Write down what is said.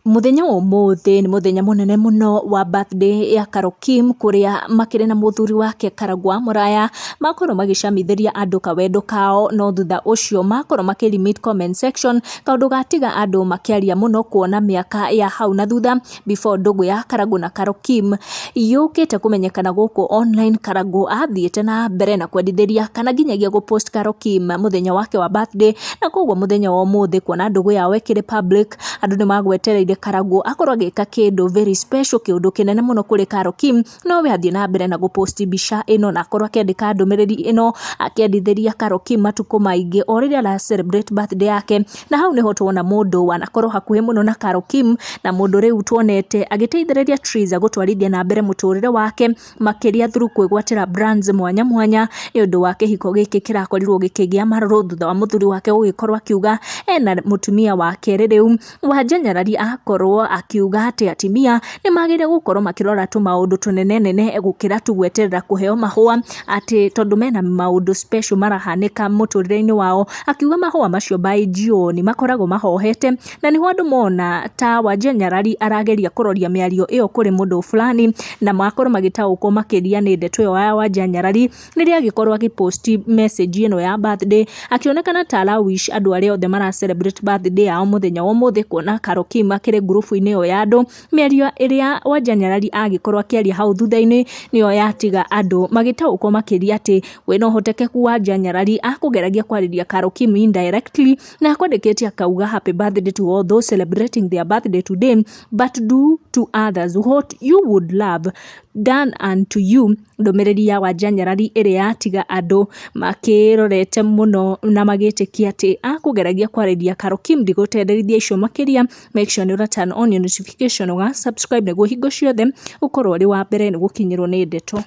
Muthenya wa umuthi ni muthenya munene muno wa birthday ya Carol Kim kuria makire na muthuri wake Karangwa Muraya makorwo magicamithiria andu kawendo kao no thutha ucio makorwo makilimit comment section kaundu gatiga andu makiaria muno kuona miaka ya hau na thutha before ndugu ya Karangwa na Carol Kim yukite kumenyekana guku online. Karangwa athiete na mbere na kwendithiria kana nginyagia gupost Carol Kim muthenya wake wa birthday, na koguo muthenya wa umuthi kuona ndugu yawe kiri public andu ni magwetereire Karangwa akorwo agika kindu very special, kiundu kinene muno kuri Carol Kim, no we athie na mbere na guposti mbica ino na akorwo akiandika ndumiriri ino akiendithiria Carol Kim matuko maingi o riria la celebrate birthday yake. Na hau niho tuona mundu wanakorwo hakuhi muno na Carol Kim na mundu riu tuonete agiteithiriria Triza gutwarithia na mbere muturire wake makiria through kwigwatira brands mwanya mwanya ni undu wa kihiko giki kirakorirwo gikigia maruru thutha wa muthuri wake gugikorwo akiuga ena mutumia wake riu Wanja Nyarari akorwo akiuga ati atimia ni magire gukorwo makirora tu maundu tunene nene gukira tu gweterera kuheo mahua ati tondu mena maundu special marahanika muturire-ini wao. Akiuga mahua macio by June makoragwo mahohete na ni andu mona ta Wanja Nyarari arageria kuroria miario iyo kuri mundu fulani na makorwo magitaukwo makiria ni ndeto yo ya Wanja Nyarari niria agikorwo agiposti message ino ya birthday akionekana ta ala wish andu aria othe mara celebrate birthday yao muthenya wa umuthi kuona Carol Kim akire group-ini yo ya andu. Miario iria Wanja Nyarari agikorwo akiaria hau thutha-ini niyo yatiga andu magitaukwo makiria ati we no hotekeku Wanja Nyarari akugeragia kwariria Carol Kim indirectly na akwendeketie akauga happy birthday to all those celebrating their birthday today, but do to others what you would love done unto you. Ndumiriri ya Wanja Nyarari iria yatiga andu makirorete muno na magitikia ati akugeragia kwariria Carol Kim ndigutenderithia icio makiria. Make sure you turn on your notification uga subscribe niguo hingo ciothe ukorwo ri wa mbere ni gukinyirwo ni ndeto.